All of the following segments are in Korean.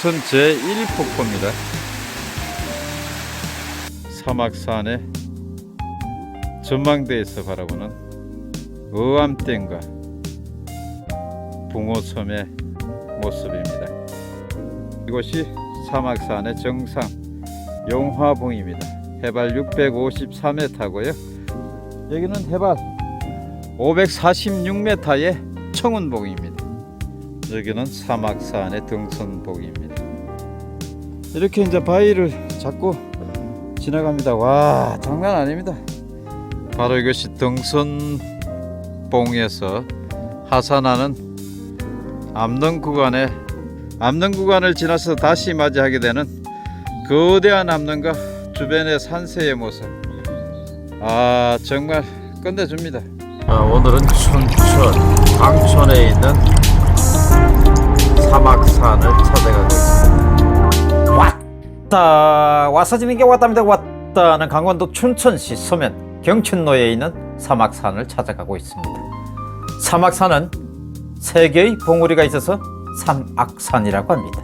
등선 제1폭포입니다. 사막산의 전망대에서 바라보는 어암댐과 붕어섬의 모습입니다. 이곳이 사막산의 정상 용화봉입니다. 해발 653m고요. 여기는 해발 546m의 청운봉입니다. 여기는 사막산의 등선봉입니다. 이렇게 이제 바위를 잡고 지나갑니다. 와, 장난 아닙니다. 바로 이것이 등선봉에서 하산하는 암릉 구간을 지나서 다시 맞이하게 되는 거대한 암릉과 주변의 산세의 모습, 정말 끝내줍니다. 오늘은 춘천 광천에 있는 사막산을 찾아가고 있습니다. 와서 지는 게 왔답니다. 왔다는 강원도 춘천시 서면 경춘로에 있는 사막산을 찾아가고 있습니다. 사막산은 세 개의 봉우리가 있어서 삼악산이라고 합니다.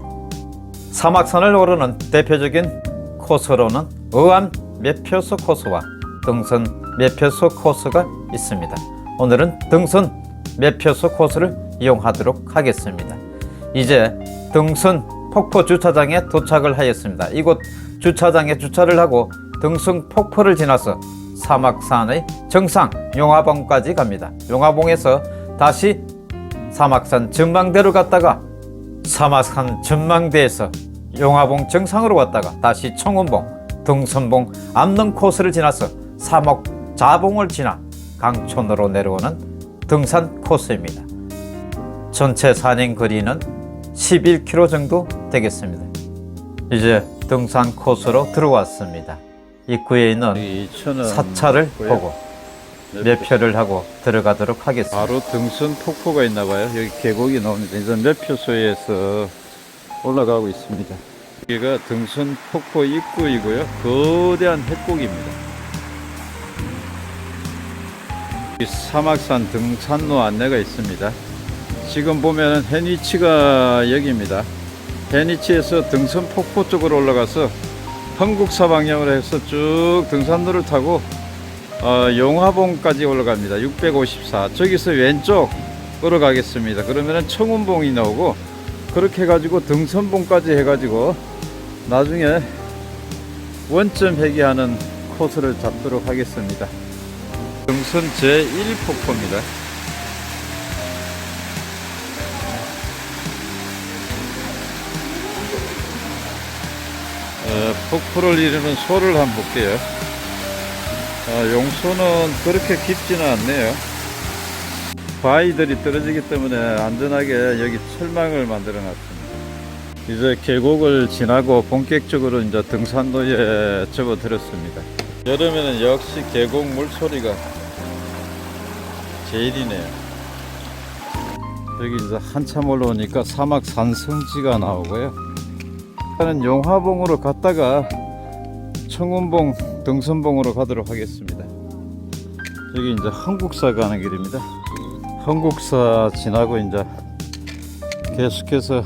사막산을 오르는 대표적인 코스로는 어암 매표소 코스와 등선 매표소 코스가 있습니다. 오늘은 등선 매표소 코스를 이용하도록 하겠습니다. 이제 등선 폭포 주차장에 도착을 하였습니다. 이곳 주차장에 주차를 하고 등선 폭포를 지나서 사막산의 정상 용화봉까지 갑니다. 용화봉에서 다시 사막산 전망대로 갔다가 사막산 전망대에서 용화봉 정상으로 왔다가 다시 청운봉, 등선봉, 암릉 코스를 지나서 사목자봉을 지나 강촌으로 내려오는 등산 코스입니다. 전체 산행 거리는 11km 정도 되겠습니다. 이제 등산 코스로 들어왔습니다. 입구에 있는 사찰을 보고 매표를 하고 들어가도록 하겠습니다. 바로 등선 폭포가 있나봐요. 여기 계곡이 나옵니다. 이제 매표소에서 올라가고 있습니다. 여기가 등선 폭포 입구이고요. 거대한 협곡입니다. 이 사막산 등산로 안내가 있습니다. 지금 보면 해니치가 여기입니다. 해니치에서 등선 폭포 쪽으로 올라가서 흥국사 방향으로 해서 쭉 등산로를 타고 용화봉까지 올라갑니다. 654. 저기서 왼쪽으로 가겠습니다. 그러면은 청운봉이 나오고, 그렇게 해가지고 등선봉까지 해가지고 나중에 원점 회귀하는 코스를 잡도록 하겠습니다. 등선 제1폭포입니다. 폭포를 이루는 소를 한번 볼게요. 용소는 그렇게 깊지는 않네요. 바위들이 떨어지기 때문에 안전하게 여기 철망을 만들어 놨습니다. 이제 계곡을 지나고 본격적으로 이제 등산로에 접어들었습니다. 여름에는 역시 계곡 물소리가 제일이네요. 여기 이제 한참 올라오니까 사막 산성지가 나오고요. 저는 용화봉으로 갔다가 청운봉, 등선봉으로 가도록 하겠습니다. 여기 이제 흥국사 가는 길입니다. 흥국사 지나고 이제 계속해서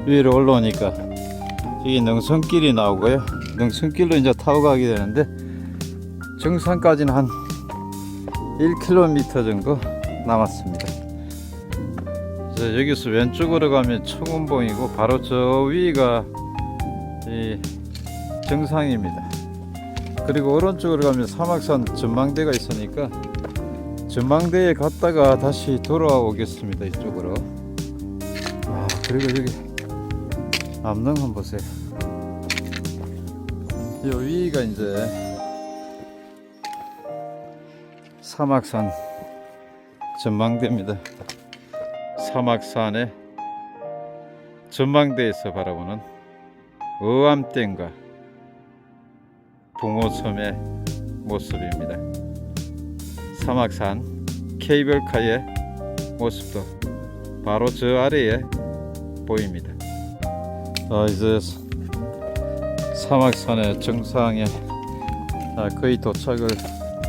위로 올라오니까 여기 능선길이 나오고요. 능선길로 이제 타고 가게 되는데 정상까지는 한 1km 정도 남았습니다. 이제 여기서 왼쪽으로 가면 청운봉이고 바로 저 위가 이 정상입니다. 그리고 오른쪽으로 가면 사막산 전망대가 있으니까 전망대에 갔다가 다시 돌아오겠습니다. 이쪽으로. 그리고 여기 암릉 한번 보세요. 이 위가 이제 사막산 전망대입니다. 사막산의 전망대에서 바라보는 어암댐과 붕어섬의 모습입니다. 사막산 케이블카의 모습도 바로 저 아래에 보입니다. 이제 사막산의 정상에 거의 도착을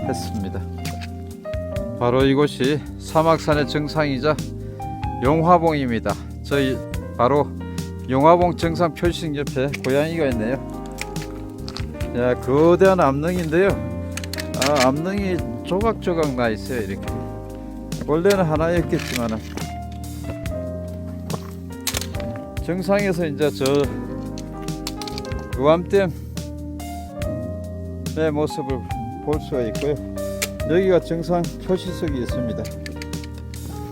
했습니다. 바로 이곳이 사막산의 정상이자 용화봉입니다. 저희 바로 용화봉 정상 표시식 옆에 고양이가 있네요. 야, 거대한 암릉인데요. 암릉이 조각조각 나 있어요. 이렇게 원래는 하나였겠지만은 정상에서 이제 저 의암댐의 모습을 볼 수가 있고요. 여기가 정상 표시석이 있습니다.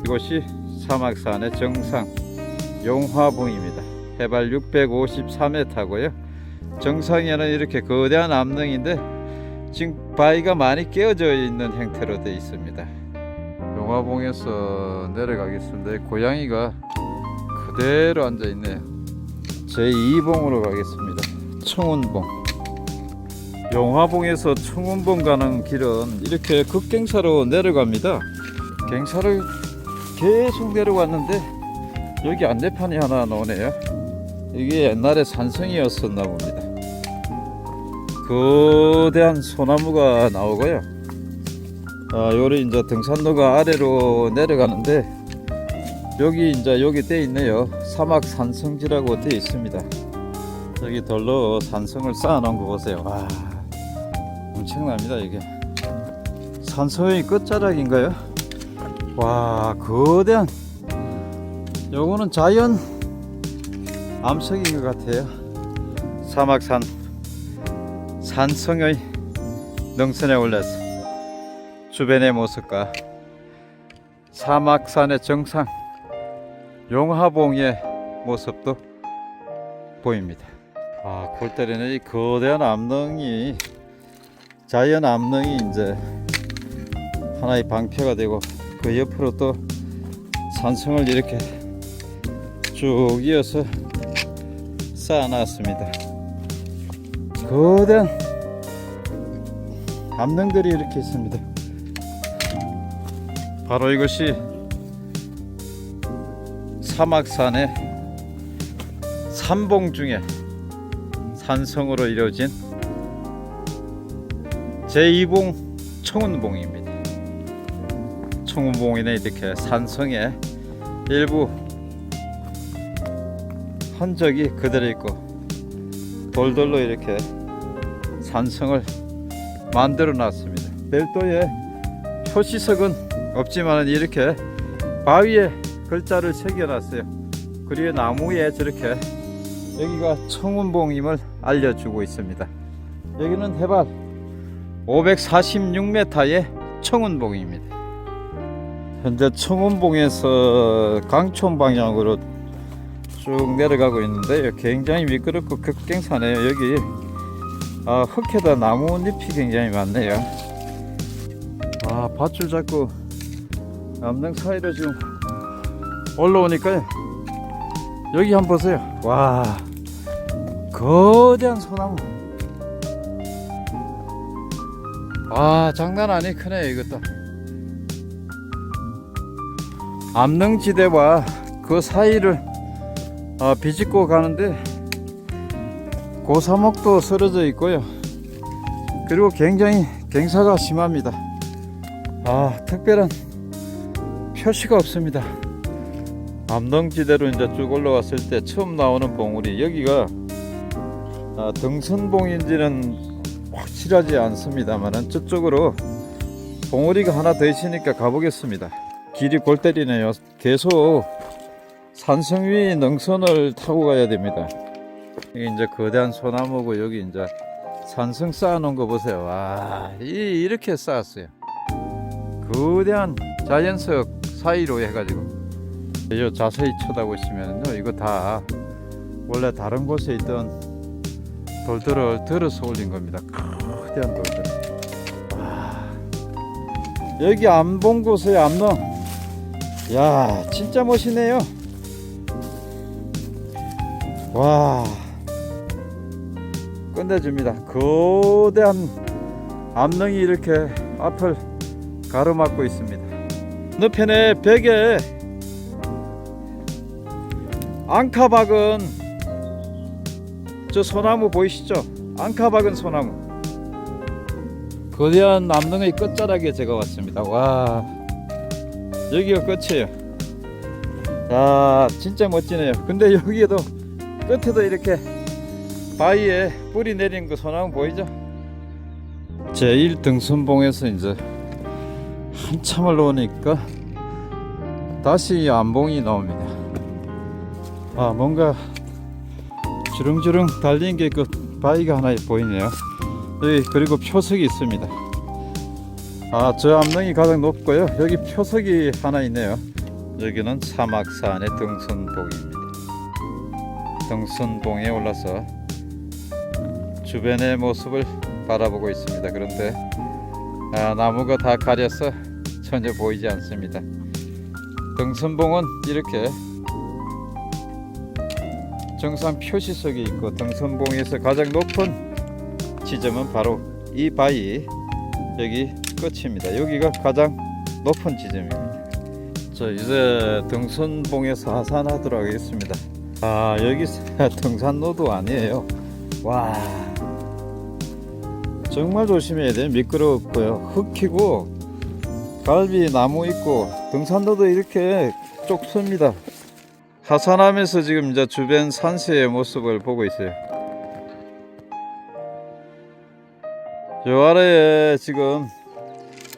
이곳이 사막산의 정상 용화봉입니다. 해발 654m고요. 정상에는 이렇게 거대한 암릉인데 지금 바위가 많이 깨어져 있는 형태로 되어 있습니다. 용화봉에서 내려가겠습니다. 고양이가 그대로 앉아 있네요. 제2봉으로 가겠습니다. 청운봉. 용화봉에서 청운봉 가는 길은 이렇게 급경사로 내려갑니다. 경사를 계속 내려왔는데 여기 안내판이 하나 나오네요. 이게 옛날에 산성이었었나 봅니다. 거대한 소나무가 나오고요. 요리 이제 등산로가 아래로 내려가는데 여기 이제 여기 돼 있네요. 사막 산성지라고 돼 있습니다. 여기 돌로 산성을 쌓아 놓은 거 보세요. 와, 엄청납니다. 이게 산성의 끝자락인가요? 와, 거대한, 요거는 자연 암석인 것 같아요. 사막산 산성의 능선에 올라서 주변의 모습과 사막산의 정상 용화봉의 모습도 보입니다. 골 때리는 이 거대한 암릉이, 자연 암릉이 이제 하나의 방패가 되고 그 옆으로 또 산성을 이렇게 쭉 이어서 쌓아놨습니다. 거대한 암릉들이 이렇게 있습니다. 바로 이것이 사막산의 삼봉 중에 산성으로 이루어진 제2봉 청운봉입니다. 청운봉에는 이렇게 산성의 일부 흔적이 그대로 있고 돌돌로 이렇게 산성을 만들어 놨습니다. 별도의 표시석은 없지만 이렇게 바위에 글자를 새겨 놨어요. 그리고 나무에 저렇게 여기가 청운봉임을 알려주고 있습니다. 여기는 해발 546m의 청운봉입니다. 현재 청운봉에서 강촌 방향으로 쭉 내려가고 있는데요. 굉장히 미끄럽고 급경사네요. 여기 흙에다 나뭇잎이 굉장히 많네요. 밧줄 잡고 암릉 사이로 지금 올라오니까요. 여기 한번 보세요. 와, 거대한 소나무. 장난 아니 크네요. 이것도 암릉지대와 그 사이를 비집고 가는데 고사목도 쓰러져 있고요. 그리고 굉장히 경사가 심합니다. 특별한 표시가 없습니다. 암릉지대로 이제 쭉 올라왔을 때 처음 나오는 봉우리, 여기가 등선봉인지는 확실하지 않습니다만 저쪽으로 봉우리가 하나 더 있으니까 가보겠습니다. 길이 골 때리네요. 계속 산성 위 능선을 타고 가야 됩니다. 여기 이제 거대한 소나무고 여기 이제 산성 쌓아 놓은 거 보세요. 이렇게 쌓았어요. 거대한 자연석 사이로 해가지고 자세히 쳐다보시면요, 이거 다 원래 다른 곳에 있던 돌들을 들어서 올린 겁니다. 거대한 돌들. 여기 안 본 곳에 암릉. 야, 진짜 멋있네요. 와, 끝내줍니다. 거대한 암릉이 이렇게 앞을 가로막고 있습니다. 건너편에 벽에 앙카박은 저 소나무 보이시죠? 앙카박은 소나무. 거대한 암릉의 끝자락에 제가 왔습니다. 와, 여기가 끝이에요. 진짜 멋지네요. 근데 여기에도 끝에도 이렇게 바위에 뿌리 내린 거 소나무 보이죠? 제1등선봉에서 이제 한참을 오니까 다시 암봉이 나옵니다. 아, 뭔가 주렁주렁 달린 게 그 바위가 하나 보이네요. 여기 그리고 표석이 있습니다. 아, 저 암릉이 가장 높고요. 여기 표석이 하나 있네요. 여기는 사막산의 등선봉입니다. 등선봉에 올라서 주변의 모습을 바라보고 있습니다. 그런데 나무가 다 가려서 전혀 보이지 않습니다. 등선봉은 이렇게 정상 표시석이 있고, 등선봉에서 가장 높은 지점은 바로 이 바위 여기 끝입니다. 여기가 가장 높은 지점입니다. 자, 이제 등선봉에서 하산하도록 하겠습니다. 아, 여기 등산로도 아니에요. 와, 정말 조심해야 돼요. 미끄럽고요, 흙이고 갈비 나무 있고, 등산로도 이렇게 좁습니다. 하산하면서 지금 이제 주변 산세의 모습을 보고 있어요. 저 아래에 지금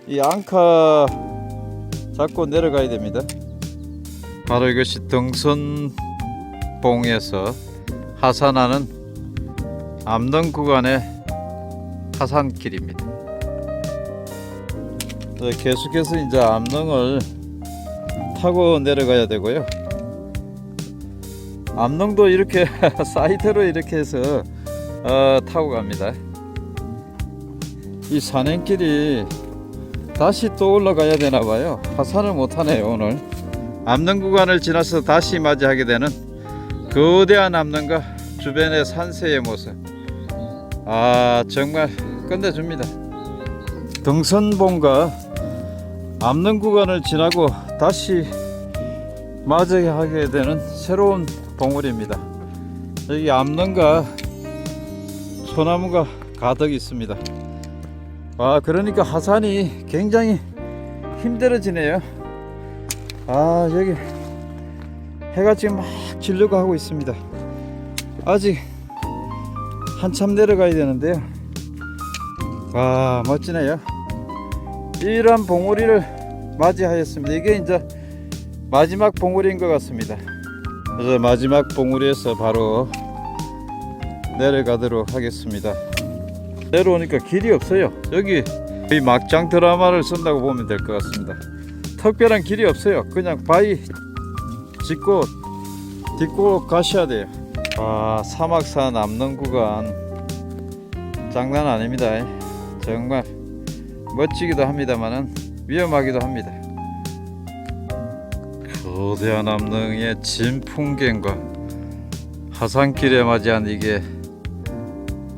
이 앙카 잡고 내려가야 됩니다. 바로 이것이 등선봉에서 하산하는 암릉 구간의 하산길입니다. 계속해서 이제 암릉을 타고 내려가야 되고요. 암릉도 이렇게 사이드로 이렇게 해서 타고 갑니다. 이 산행길이 다시 또 올라가야 되나 봐요. 하산을 못 하네요. 오늘 암릉 구간을 지나서 다시 맞이하게 되는 거대한 암릉과 주변의 산세의 모습, 아, 정말 끝내줍니다. 등선봉과 암릉 구간을 지나고 다시 맞이하게 되는 새로운 봉우리입니다. 여기 암릉과 소나무가 가득 있습니다. 아, 그러니까 하산이 굉장히 힘들어지네요. 아, 여기 해가 지금 막 지려고 하고 있습니다. 아직 한참 내려가야 되는데요. 와, 멋지네요. 이러한 봉우리를 맞이하였습니다. 이게 이제 마지막 봉우리인 것 같습니다. 그래서 마지막 봉우리에서 바로 내려가도록 하겠습니다. 내려오니까 길이 없어요. 여기 이 막장 드라마를 쓴다고 보면 될 것 같습니다. 특별한 길이 없어요. 그냥 바위 딛고 가셔야 돼요. 아, 사막산 암릉 구간 장난 아닙니다. 정말 멋지기도 합니다만은 위험하기도 합니다. 거대한 암릉의 진풍경과 하산길에 맞이한 이게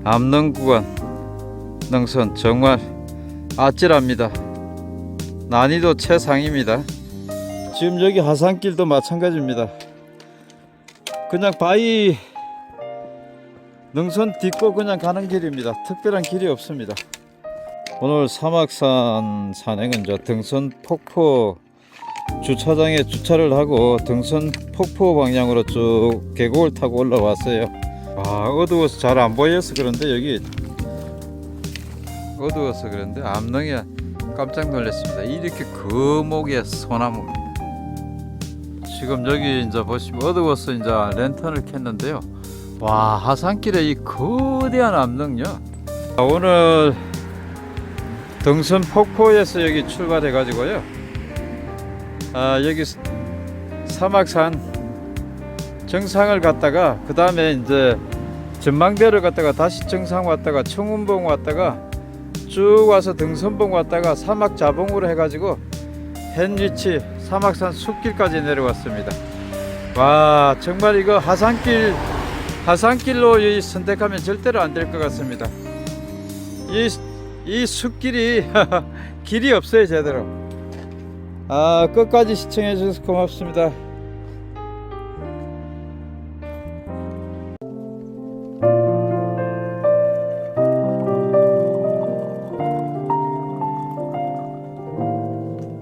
암릉 구간 능선, 정말 아찔합니다. 난이도 최상입니다. 지금 여기 하산길도 마찬가지입니다. 그냥 바위 능선 딛고 그냥 가는 길입니다. 특별한 길이 없습니다. 오늘 사막산 산행은 저 등선 폭포 주차장에 주차를 하고 등선 폭포 방향으로 쭉 계곡을 타고 올라왔어요. 와, 어두워서 잘 안 보여서 그런데 여기 어두워서 그런데 암릉에 깜짝 놀랐습니다. 이렇게 거목의 소나무입니다. 지금 여기 이제 보시면 어두워서 이제 랜턴을 켰는데요. 와, 하산길에 이 거대한 암릉요. 오늘 등선 폭포에서 여기 출발해 가지고요. 여기 사막산 정상을 갔다가 그 다음에 이제 전망대를 갔다가 다시 정상 왔다가 청운봉 왔다가 쭉 와서 등선봉 왔다가 사막 자봉으로 해가지고 현 위치 사막산 숲길까지 내려왔습니다. 와, 정말 이거 하산길로 선택하면 절대로 안 될 것 같습니다. 이 숲길이 길이 없어요, 제대로. 끝까지 시청해 주셔서 고맙습니다.